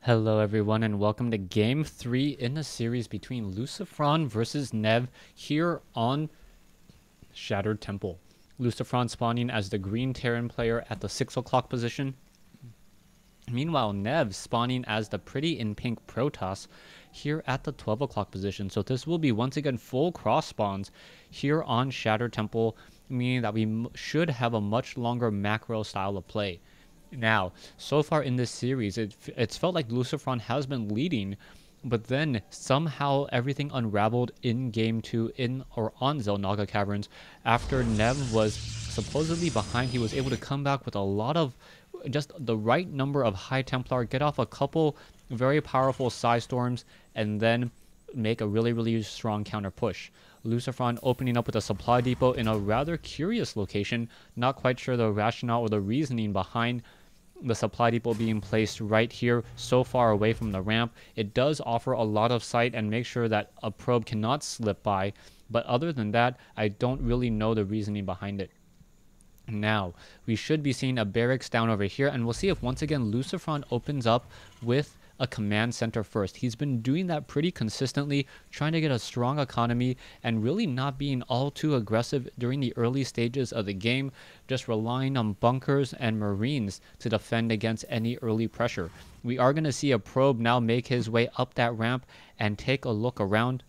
Hello everyone and welcome to game 3 in the series between Lucifron versus Nev here on Shattered Temple. Lucifron spawning as the green Terran player at the 6 o'clock position. Meanwhile, Nev spawning as the pretty in pink Protoss here at the 12 o'clock position. So this will be once again full cross spawns here on Shattered Temple, meaning that we should have a much longer macro style of play. Now, so far in this series, it's felt like Lucifron has been leading, but then somehow everything unraveled in Game 2 in or on Xel'Naga Caverns. After Nev was supposedly behind, he was able to come back with a lot of just the right number of High Templar, get off a couple very powerful Psi Storms, and then make a really strong counter push. Lucifron opening up with a supply depot in a rather curious location, not quite sure the rationale or the reasoning behind the supply depot being placed right here so far away from the ramp. It does offer a lot of sight and make sure that a probe cannot slip by, but other than that, I don't really know the reasoning behind it. Now, we should be seeing a barracks down over here, and we'll see if once again Lucifron opens up with a command center first. He's been doing that pretty consistently, trying to get a strong economy and really not being all too aggressive during the early stages of the game, just relying on bunkers and marines to defend against any early pressure. We are going to see a probe now make his way up that ramp and take a look around.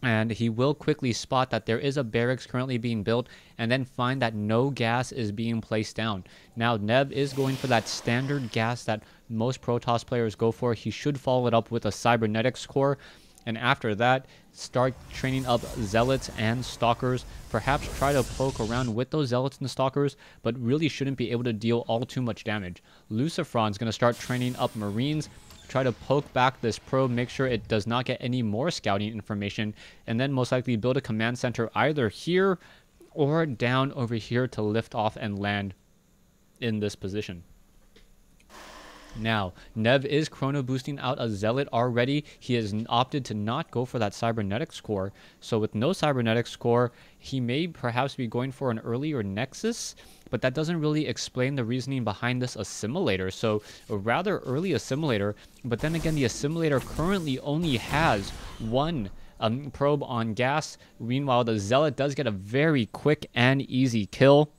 And he will quickly spot that there is a barracks currently being built and then find that no gas is being placed down. Now, Nev is going for that standard gas that most Protoss players go for. He should follow it up with a cybernetics core. And after that, start training up Zealots and Stalkers. Perhaps try to poke around with those Zealots and Stalkers, but really shouldn't be able to deal all too much damage. Lucifron's going to start training up Marines, try to poke back this probe, make sure it does not get any more scouting information, and then most likely build a command center either here or down over here to lift off and land in this position. Now, Nev is chrono boosting out a Zealot already. He has opted to not go for that cybernetics core. So with no cybernetics core, he may perhaps be going for an earlier Nexus, but that doesn't really explain the reasoning behind this assimilator. So a rather early assimilator, but then again, the assimilator currently only has one probe on gas. Meanwhile, the Zealot does get a very quick and easy kill,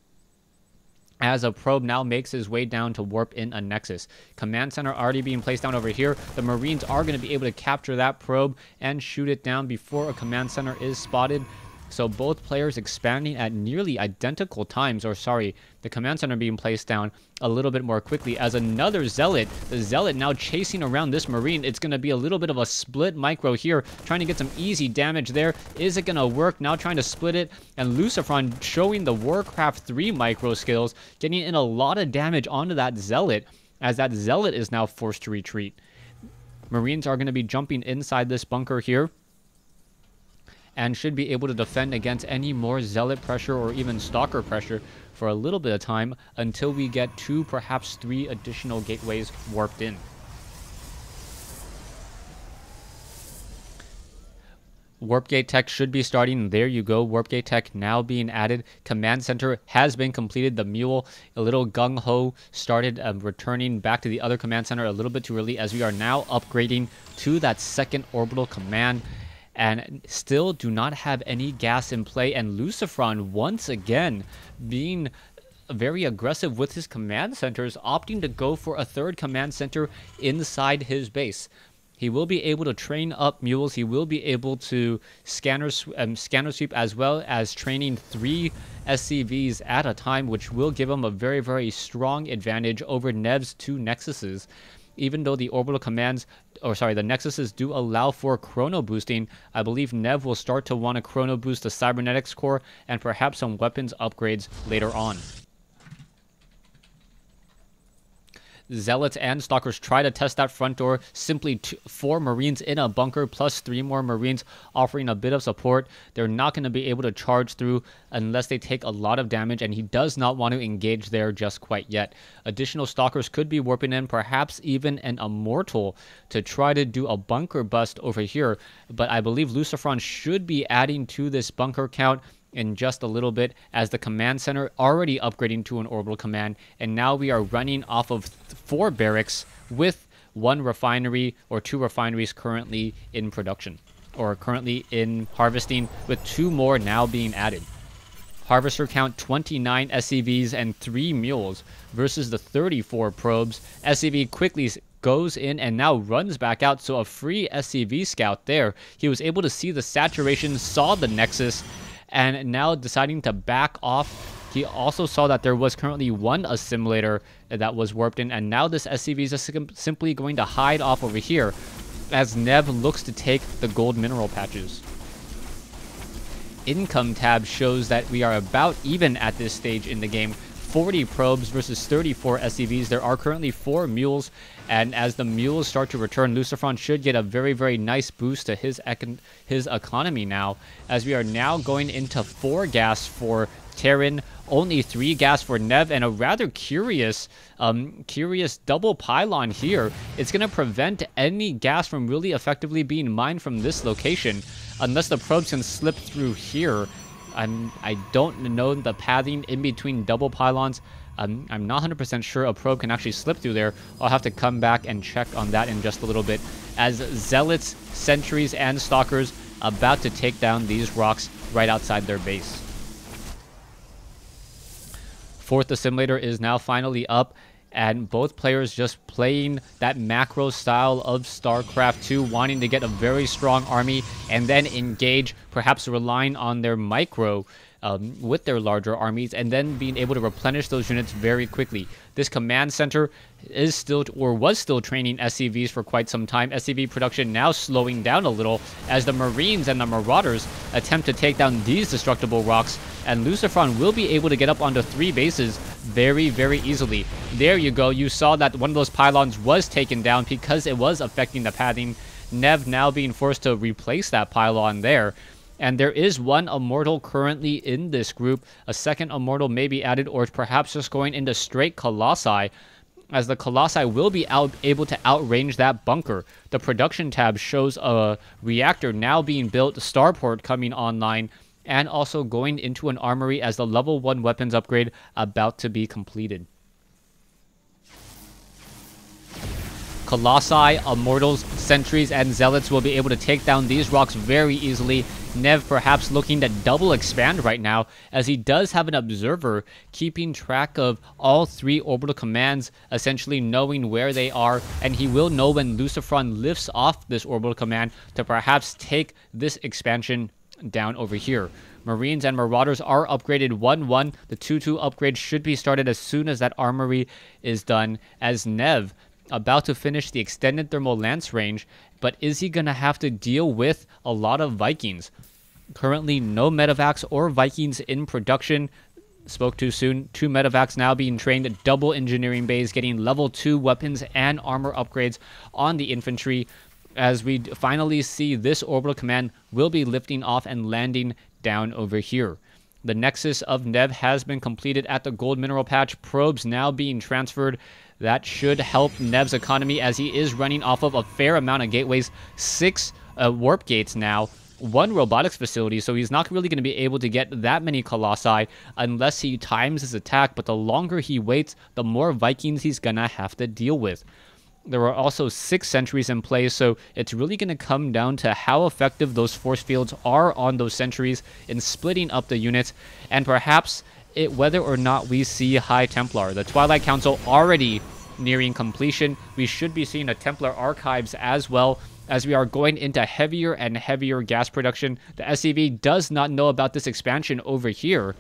as a probe now makes his way down to warp in a Nexus. Command center already being placed down over here. The Marines are going to be able to capture that probe and shoot it down before a command center is spotted. So both players expanding at nearly identical times, or sorry, the command center being placed down a little bit more quickly as another Zealot, the Zealot now chasing around this Marine. It's going to be a little bit of a split micro here, trying to get some easy damage there. Is it going to work? Now trying to split it, and Lucifron showing the Warcraft 3 micro skills, getting in a lot of damage onto that Zealot, as that Zealot is now forced to retreat. Marines are going to be jumping inside this bunker here, and should be able to defend against any more Zealot pressure or even Stalker pressure for a little bit of time until we get 2, perhaps 3 additional gateways warped in. Warp gate tech should be starting. There you go. Warp gate tech now being added. Command center has been completed. The mule, a little gung-ho, started returning back to the other command center a little bit too early, as we are now upgrading to that second orbital command, and still do not have any gas in play. And Lucifron once again being very aggressive with his command centers, opting to go for a third command center inside his base. He will be able to train up mules. He will be able to scanner sweep, as well as training 3 SCVs at a time, which will give him a very strong advantage over Nev's 2 Nexuses. Even though the orbital commands, the Nexuses do allow for chrono boosting, I believe Nev will start to want to chrono boost the cybernetics core and perhaps some weapons upgrades later on. Zealots and Stalkers try to test that front door. Simply 4 Marines in a bunker plus 3 more Marines offering a bit of support. They're not going to be able to charge through unless they take a lot of damage, and he does not want to engage there just quite yet. Additional Stalkers could be warping in, perhaps even an Immortal to try to do a bunker bust over here. But I believe Lucifron should be adding to this bunker count in just a little bit, as the command center already upgrading to an orbital command, and now we are running off of 4 barracks with one refinery or two refineries currently in production, or currently in harvesting, with 2 more now being added. Harvester count 29 SCVs and 3 mules versus the 34 probes. SCV quickly goes in and now runs back out, so a free SCV scout there. He was able to see the saturation, saw the Nexus, and now deciding to back off. He also saw that there was currently one assimilator that was warped in, and now this SCV is just simply going to hide off over here as Nev looks to take the gold mineral patches. Income tab shows that we are about even at this stage in the game. 40 probes versus 34 SCVs. There are currently 4 mules, and as the mules start to return, Lucifron should get a very, very nice boost to his economy now, as we are now going into 4 gas for Terran, only 3 gas for Nev, and a rather curious double pylon here. It's going to prevent any gas from really effectively being mined from this location, unless the probes can slip through here. I don't know the pathing in between double pylons. I'm not 100% sure a probe can actually slip through there. I'll have to come back and check on that in just a little bit, as Zealots, Sentries, and Stalkers about to take down these rocks right outside their base. 4th assimilator is now finally up, and both players just playing that macro style of StarCraft 2, wanting to get a very strong army and then engage, perhaps relying on their micro with their larger armies, and then being able to replenish those units very quickly. This command center is still, or was still, training SCVs for quite some time. SCV production now slowing down a little as the Marines and the Marauders attempt to take down these destructible rocks, and Lucifron will be able to get up onto 3 bases very, very easily. There you go. You saw that one of those pylons was taken down because it was affecting the pathing. Nev now being forced to replace that pylon there. And there is one Immortal currently in this group. A second Immortal may be added, or perhaps just going into straight Colossi, as the Colossi will be able to outrange that bunker. The production tab shows a reactor now being built, starport coming online, and also going into an armory as the level 1 weapons upgrade about to be completed. Colossi, Immortals, Sentries, and Zealots will be able to take down these rocks very easily. Nev perhaps looking to double expand right now, as he does have an observer keeping track of all 3 orbital commands, essentially knowing where they are, and he will know when Lucifron lifts off this orbital command to perhaps take this expansion down over here. Marines and Marauders are upgraded 1-1. The 2-2 upgrade should be started as soon as that armory is done, as Nev about to finish the extended thermal lance range, but is he going to have to deal with a lot of Vikings? Currently no medevacs or Vikings in production. Spoke too soon. 2 medevacs now being trained at double engineering bays, getting level 2 weapons and armor upgrades on the infantry, as we finally see this orbital command will be lifting off and landing down over here. The Nexus of Nev has been completed at the gold mineral patch. Probes now being transferred. That should help Nev's economy, as he is running off of a fair amount of gateways. 6 warp gates now. 1 robotics facility, so he's not really going to be able to get that many Colossi unless he times his attack, but the longer he waits, the more Vikings he's going to have to deal with. There are also 6 sentries in play, so it's really going to come down to how effective those force fields are on those sentries in splitting up the units, and perhaps whether or not we see High Templar. The Twilight Council already nearing completion. We should be seeing a Templar Archives as well, as we are going into heavier and heavier gas production. The SCV does not know about this expansion over here,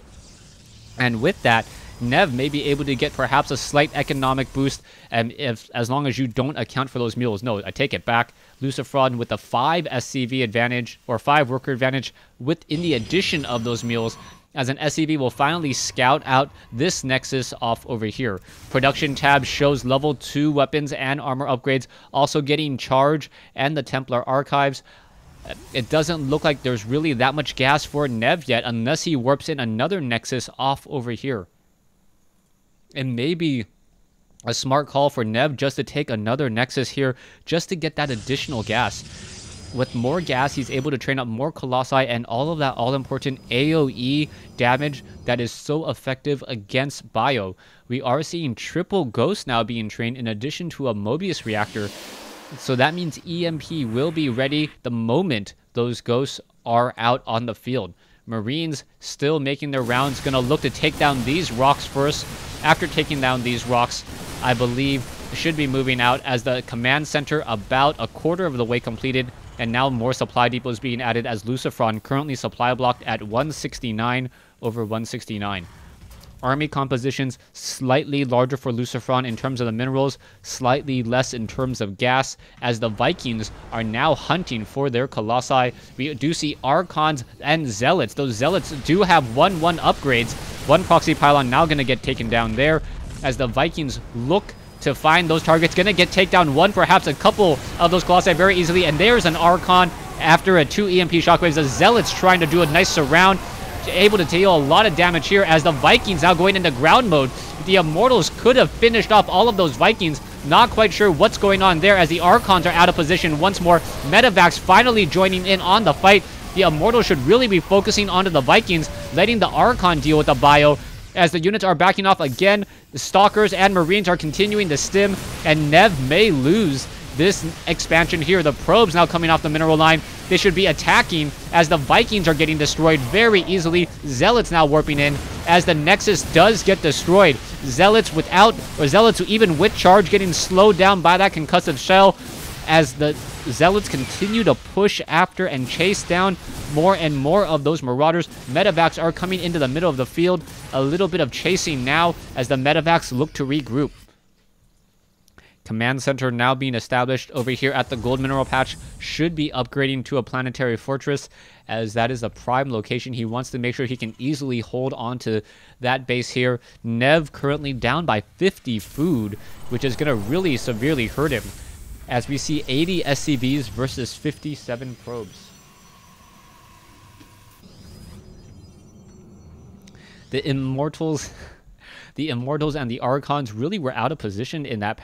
and with that, Nev may be able to get perhaps a slight economic boost, as long as you don't account for those mules. No, I take it back. Lucifron with a 5 SCV advantage, or 5 worker advantage, within the addition of those mules, as an SCV will finally scout out this Nexus off over here. Production tab shows level 2 weapons and armor upgrades, also getting Charge and the Templar Archives. It doesn't look like there's really that much gas for Nev yet, unless he warps in another Nexus off over here. It may be a smart call for Nev just to take another Nexus here, just to get that additional gas. with more gas, he's able to train up more Colossi and all of that all-important AoE damage that is so effective against Bio. We are seeing triple Ghost now being trained in addition to a Mobius reactor. So that means EMP will be ready the moment those Ghosts are out on the field. Marines still making their rounds, gonna look to take down these rocks first. After taking down these rocks, I believe should be moving out as the command center about a quarter of the way completed, and now more supply depots being added as Lucifron currently supply blocked at 169 over 169. Army compositions slightly larger for Lucifron in terms of the minerals, slightly less in terms of gas, as the Vikings are now hunting for their Colossi. We do see Archons and Zealots. Those Zealots do have 1-1 upgrades. One proxy pylon now going to get taken down there as the Vikings look to find those targets. Going to get takedown one, perhaps a couple of those Colossi very easily. And there's an Archon after a 2 EMP shockwaves. The Zealots trying to do a nice surround, able to deal a lot of damage here as the Vikings now going into ground mode. The Immortals could have finished off all of those Vikings. Not quite sure what's going on there as the Archons are out of position once more. Medivacs finally joining in on the fight. The Immortals should really be focusing onto the Vikings, letting the Archon deal with the Bio. As the units are backing off again, the Stalkers and Marines are continuing to stim, and Nev may lose this expansion here. The probes now coming off the mineral line. They should be attacking as the Vikings are getting destroyed very easily. Zealots now warping in as the Nexus does get destroyed. Zealots even with charge getting slowed down by that concussive shell as the Zealots continue to push after and chase down more and more of those Marauders. Medivacs are coming into the middle of the field. A little bit of chasing now as the Medivacs look to regroup. Command center now being established over here at the gold mineral patch. Should be upgrading to a planetary fortress, as that is a prime location. He wants to make sure he can easily hold on to that base here. Nev currently down by 50 food, which is going to really severely hurt him, as we see 80 SCVs versus 57 probes. The Immortals and the Archons really were out of position in that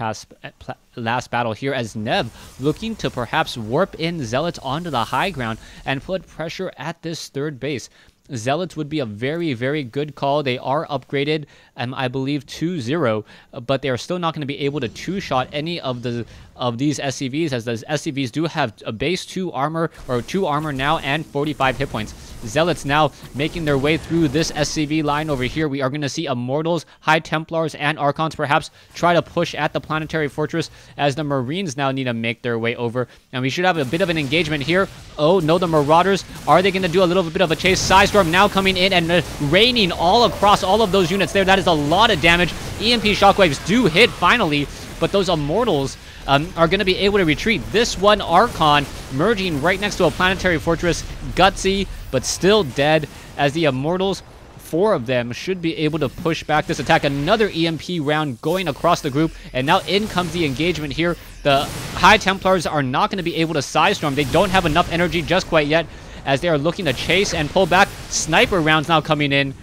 last battle here, as Nev looking to perhaps warp in Zealots onto the high ground and put pressure at this third base. Zealots would be a very, very good call. They are upgraded, I believe 2-0, but they are still not going to be able to two-shot any of these SCVs, as the SCVs do have a base 2 armor, or 2 armor now, and 45 hit points. Zealots now making their way through this SCV line over here. We are going to see Immortals, High Templars, and Archons perhaps try to push at the planetary fortress, as the Marines now need to make their way over. And we should have a bit of an engagement here. Oh no, the Marauders, are they going to do a little bit of a chase? Psystorm now coming in and raining all across all of those units there. That is a lot of damage. EMP shockwaves do hit finally, but those Immortals are going to be able to retreat. This one Archon merging right next to a planetary fortress. Gutsy, but still dead, as the Immortals, 4 of them, should be able to push back this attack. Another EMP round going across the group, and now in comes the engagement here. The High Templars are not going to be able to Psystorm. They don't have enough energy just quite yet, as they are looking to chase and pull back. Sniper rounds now coming in,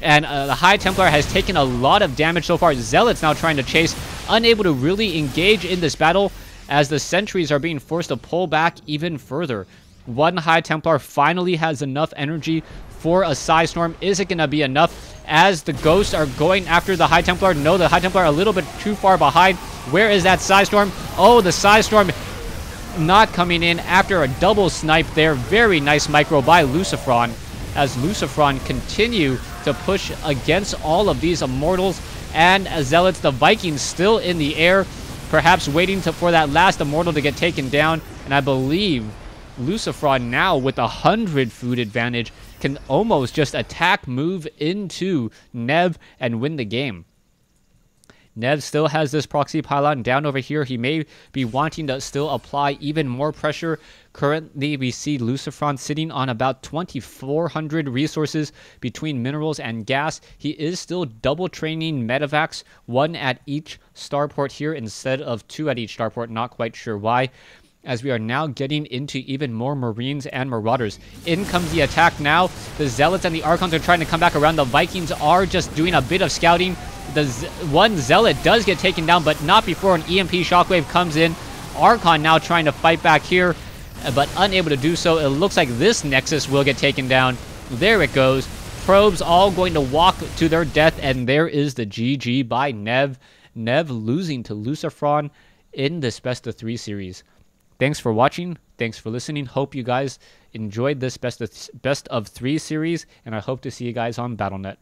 and the High Templar has taken a lot of damage so far. Zealots now trying to chase, unable to really engage in this battle, as the sentries are being forced to pull back even further. One High Templar finally has enough energy for a Psystorm. Is it going to be enough, as the Ghosts are going after the High Templar? No, the High Templar are a little bit too far behind. Where is that Psystorm? Oh, the Psystorm not coming in after a double snipe there. Very nice micro by Lucifron, as Lucifron continue to push against all of these Immortals and Zealots. The Vikings still in the air, perhaps waiting for that last Immortal to get taken down. And I believe Lucifron now with 100 food advantage can almost just attack, move into Nev, and win the game. Nev still has this proxy pylon down over here. He may be wanting to still apply even more pressure. Currently, we see Lucifron sitting on about 2,400 resources between minerals and gas. He is still double training Medivacs, 1 at each starport here instead of 2 at each starport. Not quite sure why, as we are now getting into even more Marines and Marauders. In comes the attack now. The Zealots and the Archons are trying to come back around. The Vikings are just doing a bit of scouting. The one Zealot does get taken down, but not before an EMP shockwave comes in. Archon now trying to fight back here. but unable to do so. It looks like this Nexus will get taken down. There it goes. Probes all going to walk to their death, and there is the GG by Nev. Nev losing to Lucifron in this best of 3 series. Thanks for watching. Thanks for listening. Hope you guys enjoyed this best of 3 series, and I hope to see you guys on Battle.net.